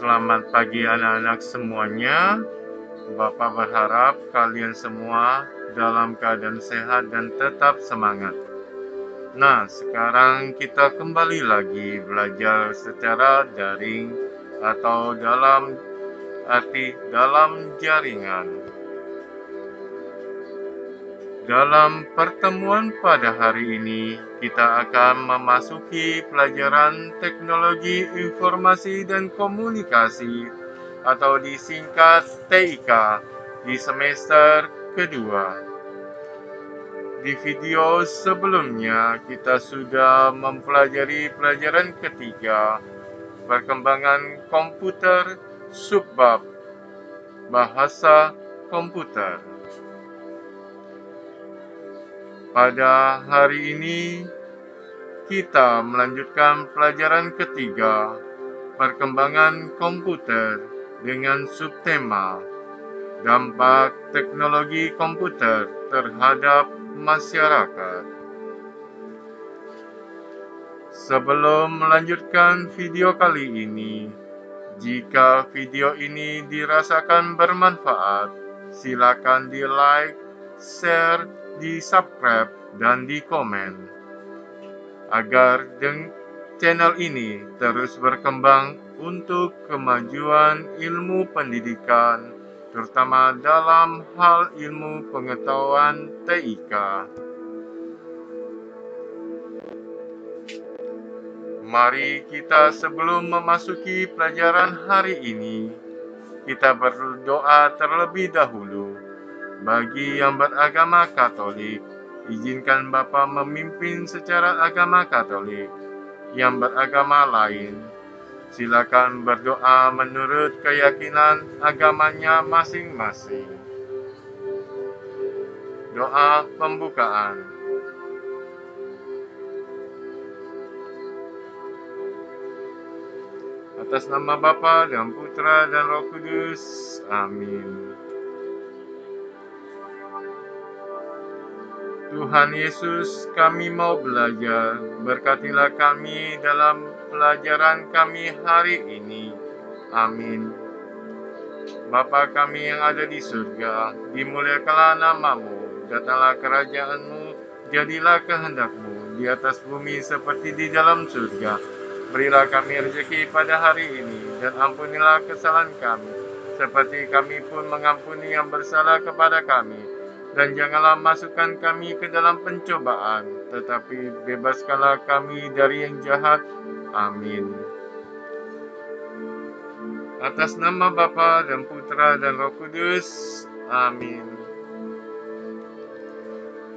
Selamat pagi anak-anak semuanya. Bapak berharap kalian semua dalam keadaan sehat dan tetap semangat. Nah, sekarang kita kembali lagi belajar secara daring atau dalam jaringan. Dalam pertemuan pada hari ini, kita akan memasuki pelajaran teknologi informasi dan komunikasi atau disingkat TIK di semester kedua. Di video sebelumnya, kita sudah mempelajari pelajaran ketiga, perkembangan komputer, subbab, bahasa komputer. Pada hari ini, kita melanjutkan pelajaran ketiga, perkembangan komputer dengan subtema dampak teknologi komputer terhadap masyarakat. Sebelum melanjutkan video kali ini, jika video ini dirasakan bermanfaat, silakan di like, share, di subscribe, dan di komen. Agar channel ini terus berkembang untuk kemajuan ilmu pendidikan, terutama dalam hal ilmu pengetahuan TIK. Mari kita sebelum memasuki pelajaran hari ini, kita berdoa terlebih dahulu. Bagi yang beragama Katolik, izinkan Bapa memimpin secara agama Katolik. Yang beragama lain, silakan berdoa menurut keyakinan agamanya masing-masing. Doa pembukaan. Atas nama Bapa dan Putra dan Roh Kudus. Amin. Tuhan Yesus, kami mau belajar. Berkatilah kami dalam pelajaran kami hari ini. Amin. Bapa kami yang ada di surga, dimuliakanlah nama-Mu, datanglah kerajaan-Mu, jadilah kehendak-Mu di atas bumi seperti di dalam surga. Berilah kami rezeki pada hari ini, dan ampunilah kesalahan kami, seperti kami pun mengampuni yang bersalah kepada kami. Dan janganlah masukkan kami ke dalam pencobaan, tetapi bebaskanlah kami dari yang jahat. Amin. Atas nama Bapa dan Putra dan Roh Kudus. Amin.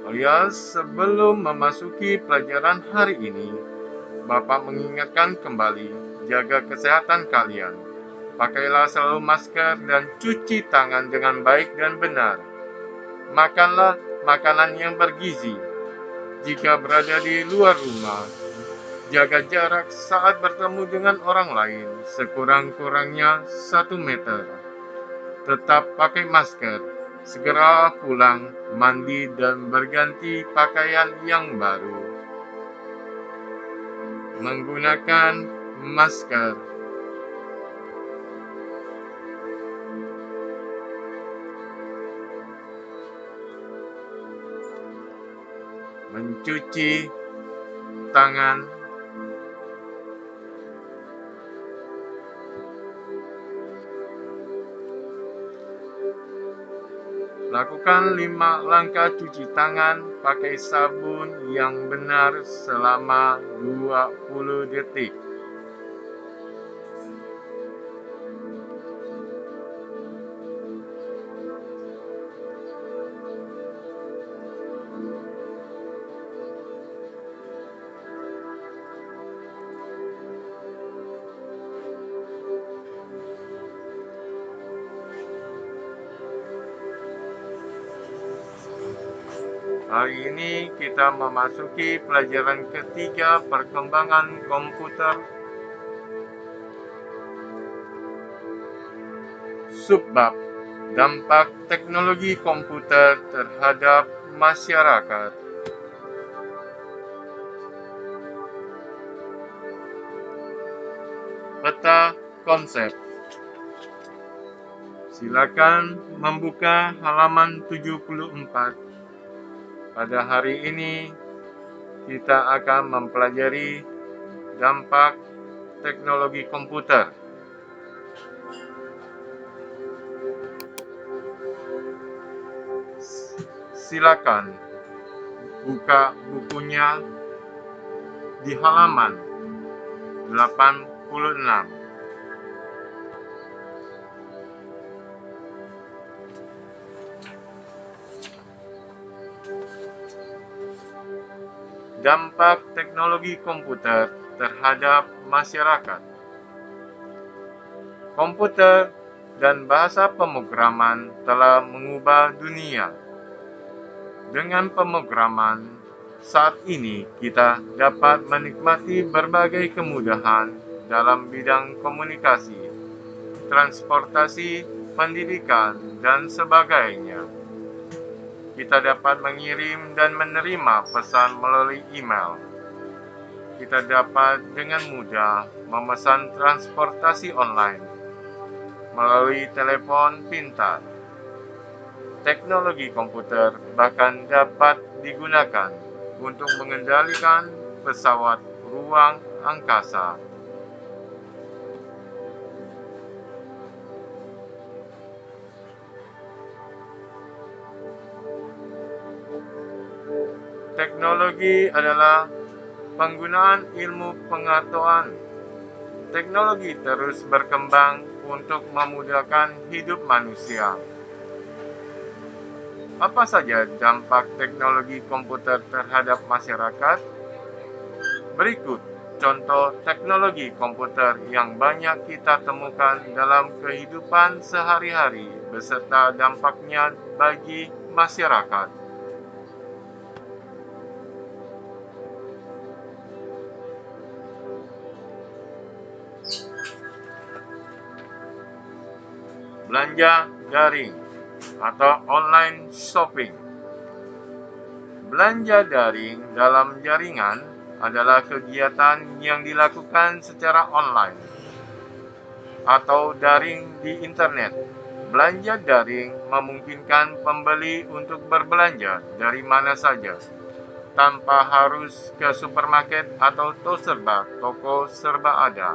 Oh ya, sebelum memasuki pelajaran hari ini, Bapak mengingatkan kembali, jaga kesehatan kalian. Pakailah selalu masker dan cuci tangan dengan baik dan benar. Makanlah makanan yang bergizi. Jika berada di luar rumah, jaga jarak saat bertemu dengan orang lain, sekurang-kurangnya 1 meter. Tetap pakai masker, segera pulang, mandi, dan berganti pakaian yang baru. Menggunakan masker. Mencuci tangan. Lakukan 5 langkah cuci tangan pakai sabun yang benar selama 20 detik. Hari ini kita memasuki pelajaran ketiga, perkembangan komputer. Subbab, dampak teknologi komputer terhadap masyarakat. Peta konsep. Silakan membuka halaman 74. Pada hari ini kita akan mempelajari dampak teknologi komputer. Silakan buka bukunya di halaman 86. Dampak teknologi komputer terhadap masyarakat. Komputer dan bahasa pemrograman telah mengubah dunia. Dengan pemrograman, saat ini kita dapat menikmati berbagai kemudahan dalam bidang komunikasi, transportasi, pendidikan, dan sebagainya. Kita dapat mengirim dan menerima pesan melalui email. Kita dapat dengan mudah memesan transportasi online melalui telepon pintar. Teknologi komputer bahkan dapat digunakan untuk mengendalikan pesawat ruang angkasa. Teknologi adalah penggunaan ilmu pengetahuan. Teknologi terus berkembang untuk memudahkan hidup manusia. Apa saja dampak teknologi komputer terhadap masyarakat? Berikut contoh teknologi komputer yang banyak kita temukan dalam kehidupan sehari-hari beserta dampaknya bagi masyarakat. Belanja daring atau online shopping. Belanja daring dalam jaringan adalah kegiatan yang dilakukan secara online atau daring di internet. Belanja daring memungkinkan pembeli untuk berbelanja dari mana saja, tanpa harus ke supermarket atau toko serba ada.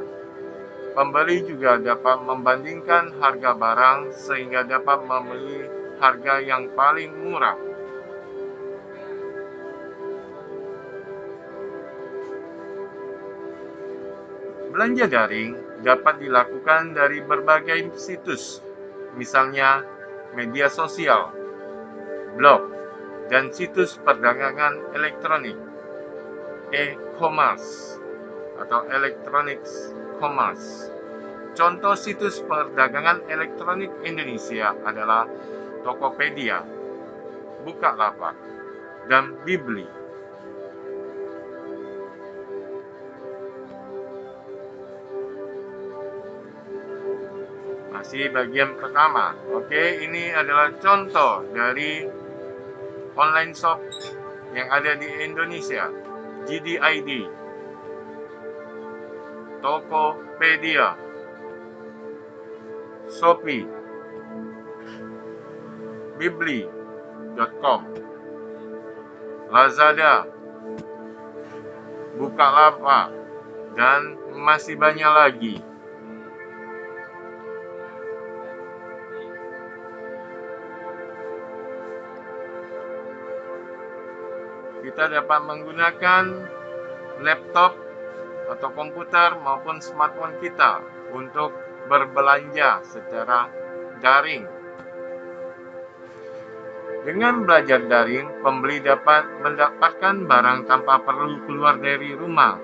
Pembeli juga dapat membandingkan harga barang sehingga dapat memilih harga yang paling murah. Belanja daring dapat dilakukan dari berbagai situs, misalnya media sosial, blog, dan situs perdagangan elektronik, e-commerce atau electronic commerce. Contoh situs perdagangan elektronik Indonesia adalah Tokopedia, Bukalapak, dan Bibli. Masih bagian pertama. Oke, ini adalah contoh dari online shop yang ada di Indonesia. GDID, Tokopedia, Shopee, Bibli.com, Lazada, Bukalapak, dan masih banyak lagi. Kita dapat menggunakan laptop atau komputer maupun smartphone kita untuk berbelanja secara daring. Dengan belajar daring, pembeli dapat mendapatkan barang tanpa perlu keluar dari rumah.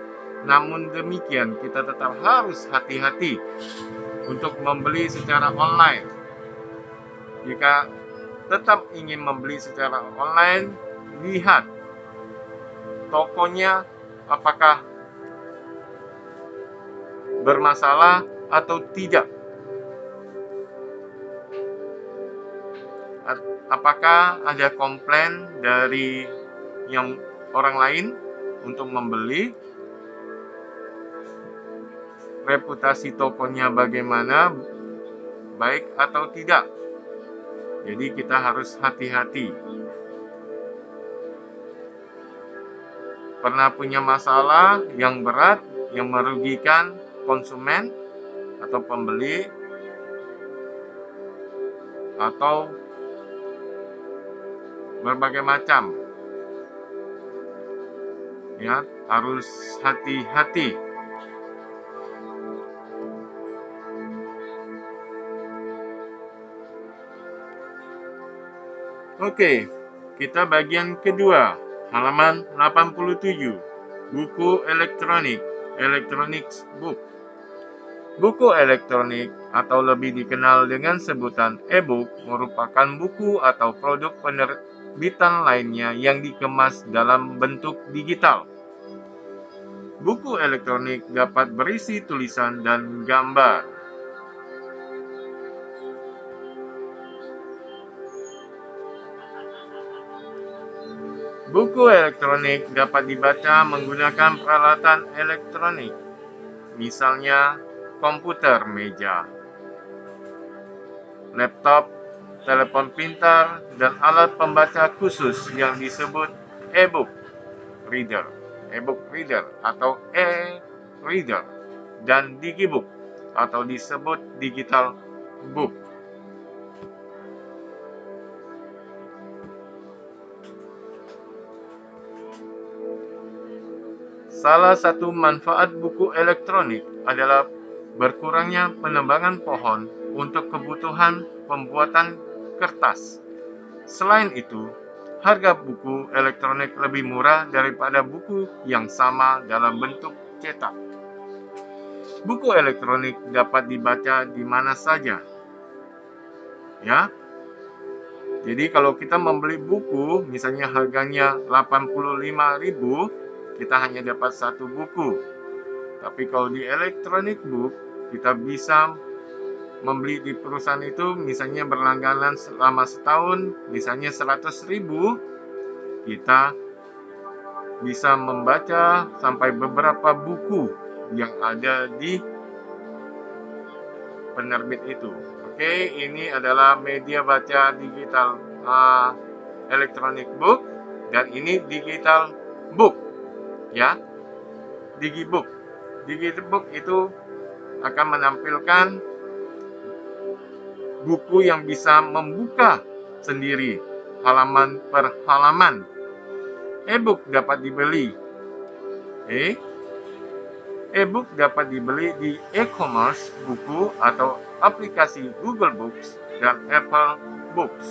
Namun demikian, kita tetap harus hati-hati untuk membeli secara online. Jika tetap ingin membeli secara online, lihat tokonya apakah bermasalah atau tidak. Apakah ada komplain dari yang orang lain untuk membeli, reputasi tokonya bagaimana, baik atau tidak. Jadi kita harus hati-hati. Pernah punya masalah yang berat, yang merugikan konsumen atau pembeli, atau berbagai macam, ya, harus hati-hati. Oke, kita bagian kedua, halaman 87, buku elektronik, electronics book. Buku elektronik atau lebih dikenal dengan sebutan e-book merupakan buku atau produk penerbitan lainnya yang dikemas dalam bentuk digital. Buku elektronik dapat berisi tulisan dan gambar. Buku elektronik dapat dibaca menggunakan peralatan elektronik, misalnya komputer meja, laptop, telepon pintar, dan alat pembaca khusus yang disebut e-book reader, atau e-reader, dan digibook atau disebut digital book. Salah satu manfaat buku elektronik adalah berkurangnya penebangan pohon untuk kebutuhan pembuatan kertas. Selain itu, harga buku elektronik lebih murah daripada buku yang sama dalam bentuk cetak. Buku elektronik dapat dibaca di mana saja. Ya. Jadi kalau kita membeli buku, misalnya harganya 85.000, kita hanya dapat satu buku. Tapi kalau di electronic book, kita bisa membeli di perusahaan itu, misalnya berlangganan selama setahun, misalnya 100.000, kita bisa membaca sampai beberapa buku yang ada di penerbit itu. Oke, ini adalah media baca digital electronic book, dan ini digital book, ya, digibook. Digibook itu akan menampilkan buku yang bisa membuka sendiri halaman per halaman. E-book dapat dibeli. E-book dapat dibeli di e-commerce buku atau aplikasi Google Books dan Apple Books.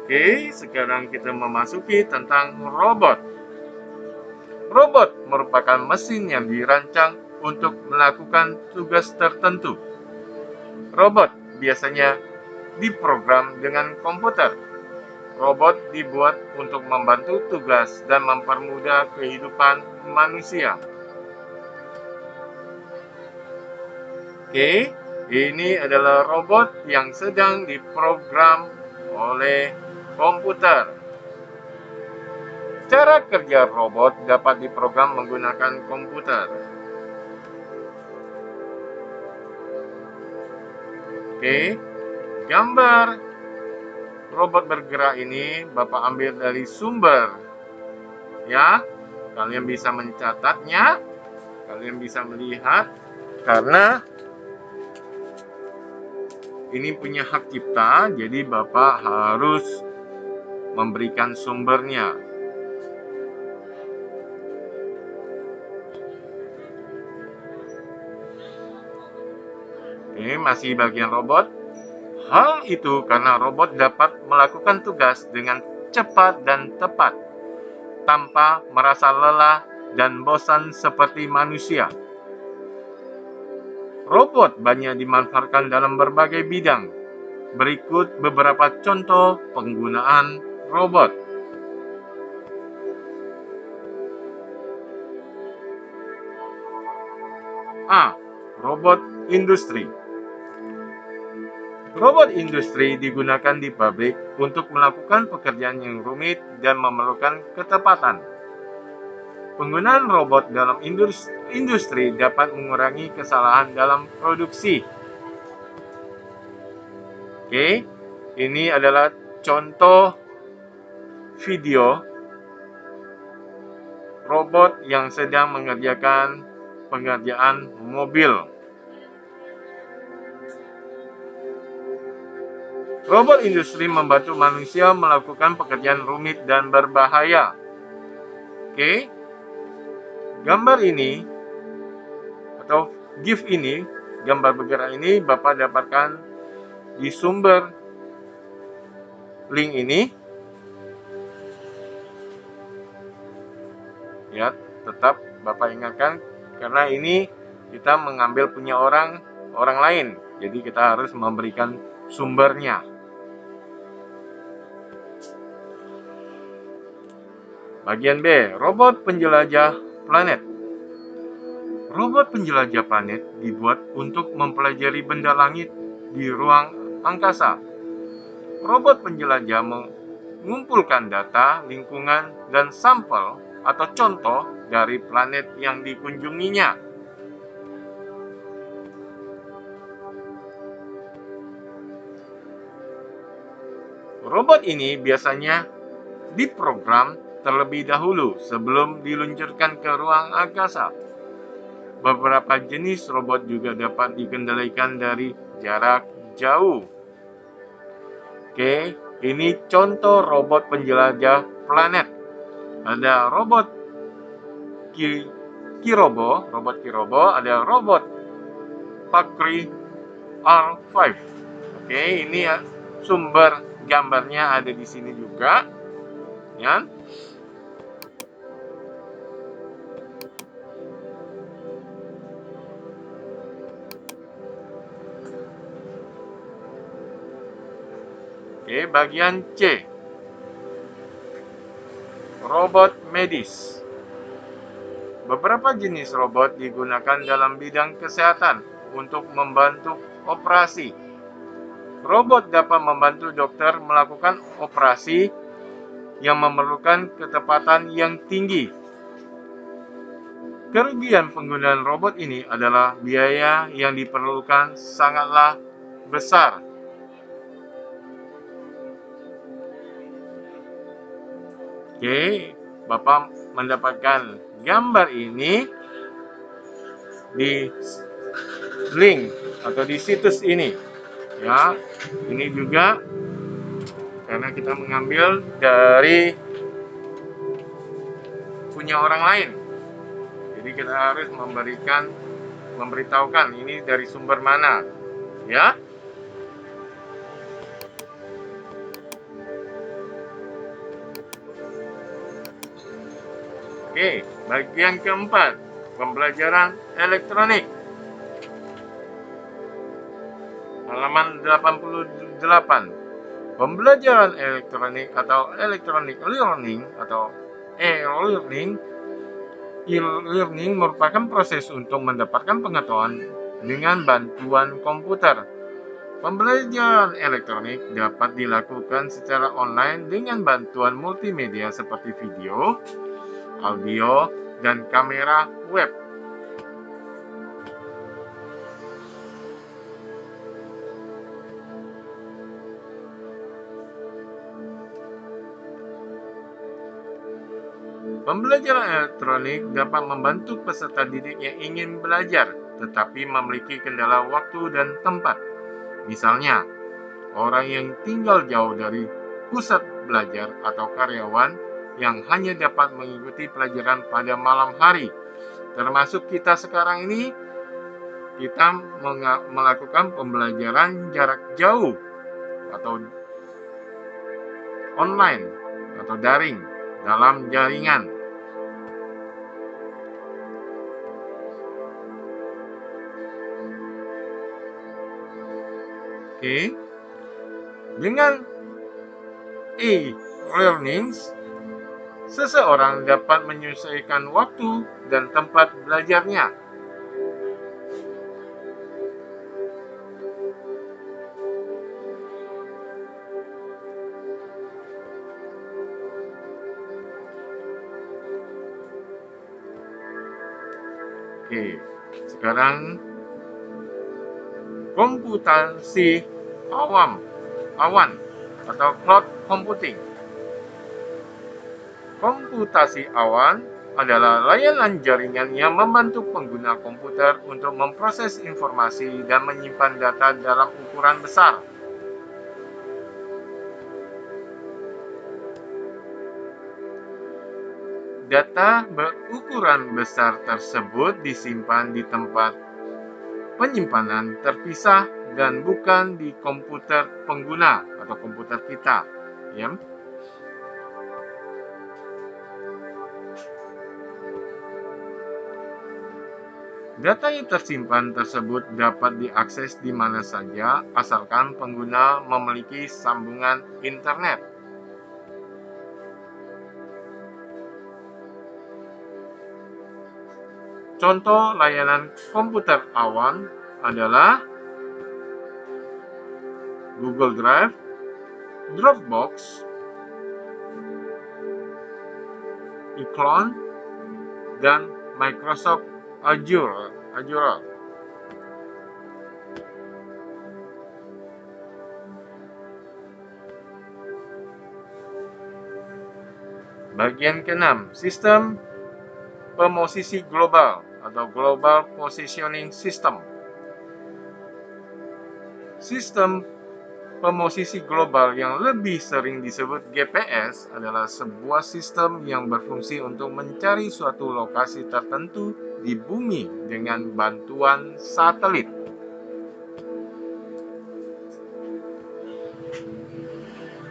Oke, sekarang kita memasuki tentang robot. Robot merupakan mesin yang dirancang untuk melakukan tugas tertentu. Robot biasanya diprogram dengan komputer. Robot dibuat untuk membantu tugas dan mempermudah kehidupan manusia. Oke, ini adalah robot yang sedang diprogram oleh komputer. Cara kerja robot dapat diprogram menggunakan komputer. Oke, gambar robot bergerak ini Bapak ambil dari sumber. Ya, kalian bisa mencatatnya, kalian bisa melihat, karena ini punya hak cipta, jadi Bapak harus memberikan sumbernya. Ini masih bagian robot. Hal itu karena robot dapat melakukan tugas dengan cepat dan tepat, tanpa merasa lelah dan bosan seperti manusia. Robot banyak dimanfaatkan dalam berbagai bidang. Berikut beberapa contoh penggunaan robot. A. Robot industri. Robot industri digunakan di pabrik untuk melakukan pekerjaan yang rumit dan memerlukan ketepatan. Penggunaan robot dalam industri dapat mengurangi kesalahan dalam produksi. Oke, ini adalah contoh video robot yang sedang mengerjakan pengerjaan mobil. Robot industri membantu manusia melakukan pekerjaan rumit dan berbahaya. Oke, gambar ini atau GIF ini, gambar bergerak ini Bapak dapatkan di sumber link ini. Ya, tetap Bapak ingatkan karena ini kita mengambil punya orang lain. Jadi kita harus memberikan sumbernya. Bagian B, robot penjelajah planet. Robot penjelajah planet dibuat untuk mempelajari benda langit di ruang angkasa. Robot penjelajah mengumpulkan data, lingkungan, dan sampel atau contoh dari planet yang dikunjunginya. Robot ini biasanya diprogram terlebih dahulu sebelum diluncurkan ke ruang angkasa. Beberapa jenis robot juga dapat dikendalikan dari jarak jauh. Oke, ini contoh robot penjelajah planet. Ada robot Kirobo, ada robot Valkyrie R5. Oke, ini ya sumber gambarnya ada di sini juga, ya. Oke, bagian C. Robot medis. Beberapa jenis robot digunakan dalam bidang kesehatan untuk membantu operasi. Robot dapat membantu dokter melakukan operasi yang memerlukan ketepatan yang tinggi. Kerugian penggunaan robot ini adalah biaya yang diperlukan sangatlah besar. Oke, Bapak mendapatkan gambar ini di link atau di situs ini. Ya, ini juga karena kita mengambil dari punya orang lain. Jadi kita harus memberitahukan ini dari sumber mana, ya. Oke, bagian keempat, pembelajaran elektronik. Halaman 88. Pembelajaran elektronik atau electronic learning atau e-learning merupakan proses untuk mendapatkan pengetahuan dengan bantuan komputer. Pembelajaran elektronik dapat dilakukan secara online dengan bantuan multimedia seperti video, audio, dan kamera web. Pembelajaran elektronik dapat membantu peserta didik yang ingin belajar, tetapi memiliki kendala waktu dan tempat. Misalnya, orang yang tinggal jauh dari pusat belajar atau karyawan yang hanya dapat mengikuti pelajaran pada malam hari. Termasuk kita sekarang ini, kita melakukan pembelajaran jarak jauh atau online atau daring dalam jaringan. Oke. Dengan e-learning, seseorang dapat menyesuaikan waktu dan tempat belajarnya. Oke, sekarang komputasi awam. awan atau cloud computing. Komputasi awan adalah layanan jaringan yang membantu pengguna komputer untuk memproses informasi dan menyimpan data dalam ukuran besar. Data berukuran besar tersebut disimpan di tempat penyimpanan terpisah dan bukan di komputer pengguna atau komputer kita. Ya. Data yang tersimpan tersebut dapat diakses di mana saja asalkan pengguna memiliki sambungan internet. Contoh layanan komputer awan adalah Google Drive, Dropbox, iCloud, dan Microsoft Azure. Bagian ke-6, sistem pemosisi global atau Global Positioning System. Sistem pemosisi global yang lebih sering disebut GPS adalah sebuah sistem yang berfungsi untuk mencari suatu lokasi tertentu di bumi dengan bantuan satelit.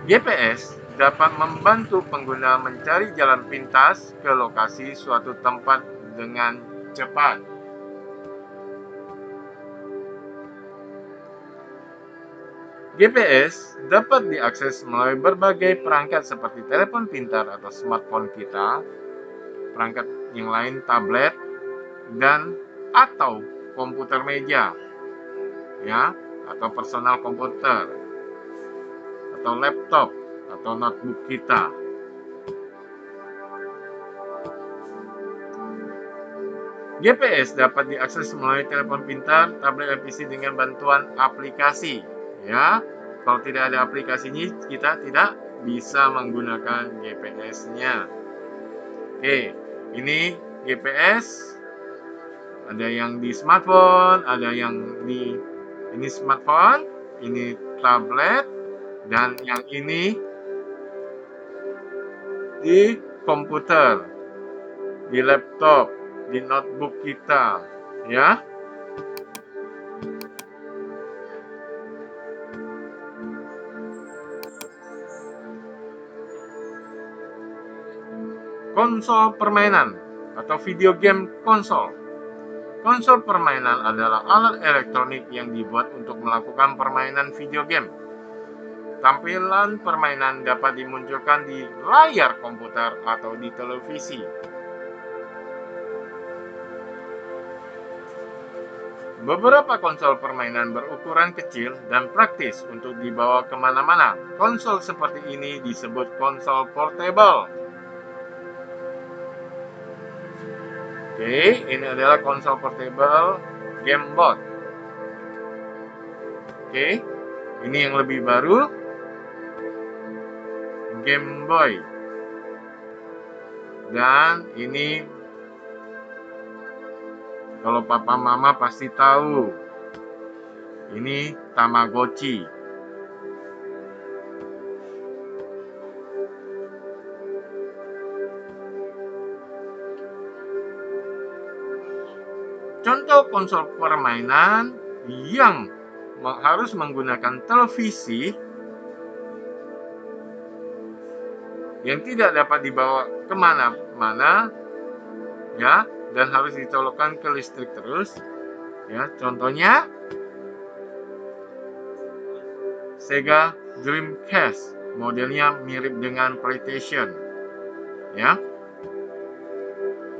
GPS dapat membantu pengguna mencari jalan pintas ke lokasi suatu tempat dengan cepat. GPS dapat diakses melalui berbagai perangkat seperti telepon pintar atau smartphone kita, perangkat yang lain tablet, dan atau komputer meja, ya, atau personal komputer, atau laptop, atau notebook kita. GPS dapat diakses melalui telepon pintar, tablet, dan PC dengan bantuan aplikasi. Ya, kalau tidak ada aplikasinya, kita tidak bisa menggunakan GPS-nya. Oke, ini GPS. Ada yang di smartphone, ada yang di ini smartphone, ini tablet, dan yang ini di komputer, di laptop, di notebook kita, ya. Konsol permainan atau video game konsol. Konsol permainan adalah alat elektronik yang dibuat untuk melakukan permainan video game. Tampilan permainan dapat dimunculkan di layar komputer atau di televisi. Beberapa konsol permainan berukuran kecil dan praktis untuk dibawa kemana-mana. Konsol seperti ini disebut konsol portable. Oke, ini adalah konsol portable Game Boy. Oke, ini yang lebih baru, Game Boy. Dan ini kalau papa mama pasti tahu, ini Tamagotchi. Contoh konsol permainan yang harus menggunakan televisi yang tidak dapat dibawa kemana-mana, ya, dan harus dicolokkan ke listrik terus, ya. Contohnya Sega Dreamcast, modelnya mirip dengan PlayStation, ya.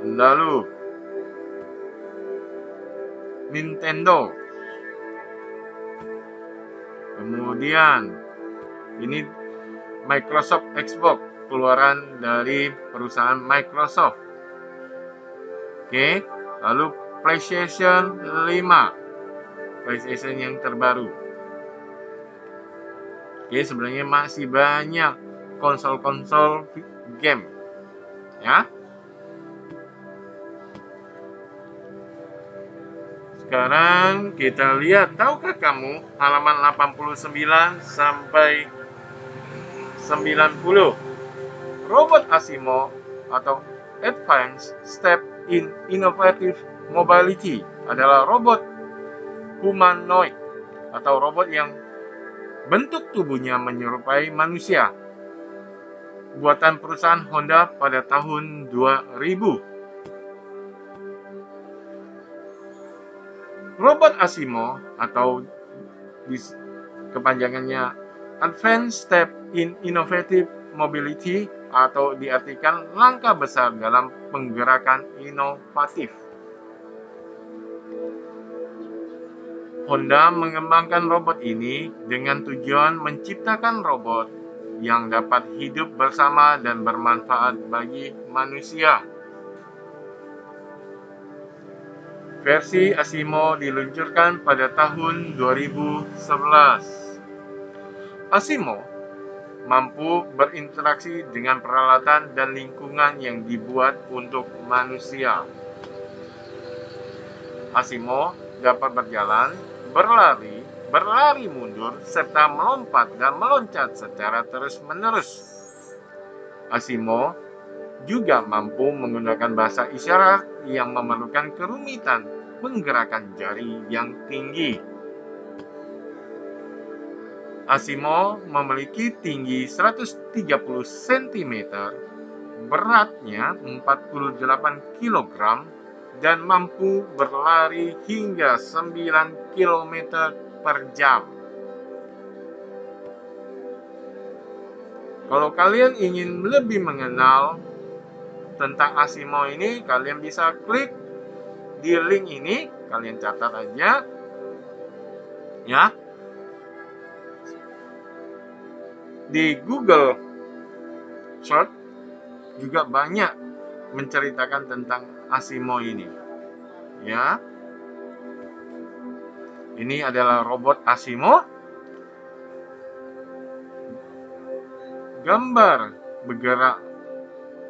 Lalu Nintendo. Kemudian ini Microsoft Xbox, keluaran dari perusahaan Microsoft. Oke, lalu PlayStation 5, PlayStation yang terbaru. Oke, sebenarnya masih banyak konsol-konsol game, ya. Sekarang kita lihat, tahukah kamu halaman 89 sampai 90? Robot Asimo atau Advanced Step in Innovative Mobility adalah robot humanoid atau robot yang bentuk tubuhnya menyerupai manusia, buatan perusahaan Honda pada tahun 2000. Robot Asimo atau kepanjangannya Advanced Step in Innovative Mobility atau diartikan langkah besar dalam penggerakan inovatif. Honda mengembangkan robot ini dengan tujuan menciptakan robot yang dapat hidup bersama dan bermanfaat bagi manusia. Versi Asimo diluncurkan pada tahun 2011. Asimo mampu berinteraksi dengan peralatan dan lingkungan yang dibuat untuk manusia. Asimo dapat berjalan, berlari mundur, serta melompat dan meloncat secara terus-menerus. Asimo juga mampu menggunakan bahasa isyarat yang memerlukan kerumitan menggerakkan jari yang tinggi. Asimo memiliki tinggi 130 cm, beratnya 48 kg, dan mampu berlari hingga 9 km per jam. Kalau kalian ingin lebih mengenal tentang Asimo ini, kalian bisa klik di link ini, kalian catat aja ya. Di Google Search juga banyak menceritakan tentang Asimo ini. Ya. Ini adalah robot Asimo. Gambar bergerak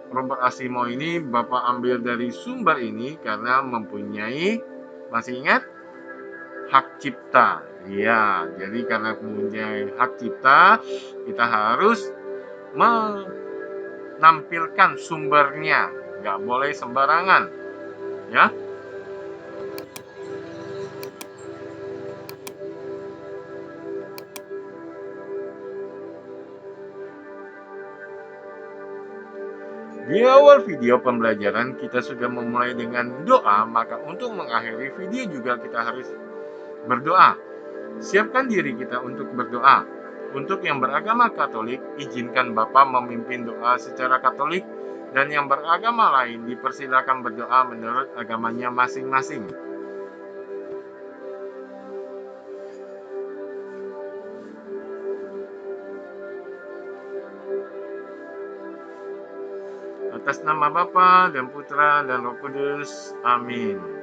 robot Asimo ini Bapak ambil dari sumber ini karena mempunyai, masih ingat, hak cipta. Ya, jadi karena mempunyai hak cipta, kita harus menampilkan sumbernya, nggak boleh sembarangan, ya. Di awal video pembelajaran kita sudah memulai dengan doa, maka untuk mengakhiri video juga kita harus berdoa. Siapkan diri kita untuk berdoa. Untuk yang beragama Katolik, izinkan Bapak memimpin doa secara Katolik, dan yang beragama lain dipersilakan berdoa menurut agamanya masing-masing. Atas nama Bapa dan Putra dan Roh Kudus. Amin.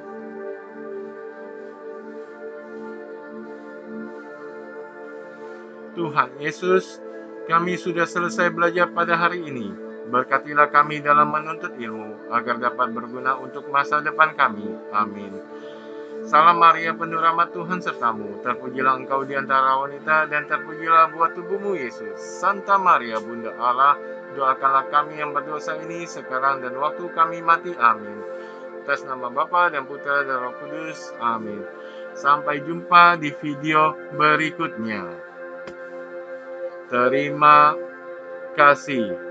Tuhan Yesus, kami sudah selesai belajar pada hari ini. Berkatilah kami dalam menuntut ilmu, agar dapat berguna untuk masa depan kami. Amin. Salam Maria, penuh rahmat, Tuhan sertamu. Terpujilah engkau di antara wanita, dan terpujilah buah tubuhmu, Yesus. Santa Maria, Bunda Allah, doakanlah kami yang berdosa ini sekarang dan waktu kami mati. Amin. Atas nama Bapa dan Putra dan Roh Kudus. Amin. Sampai jumpa di video berikutnya. Terima kasih.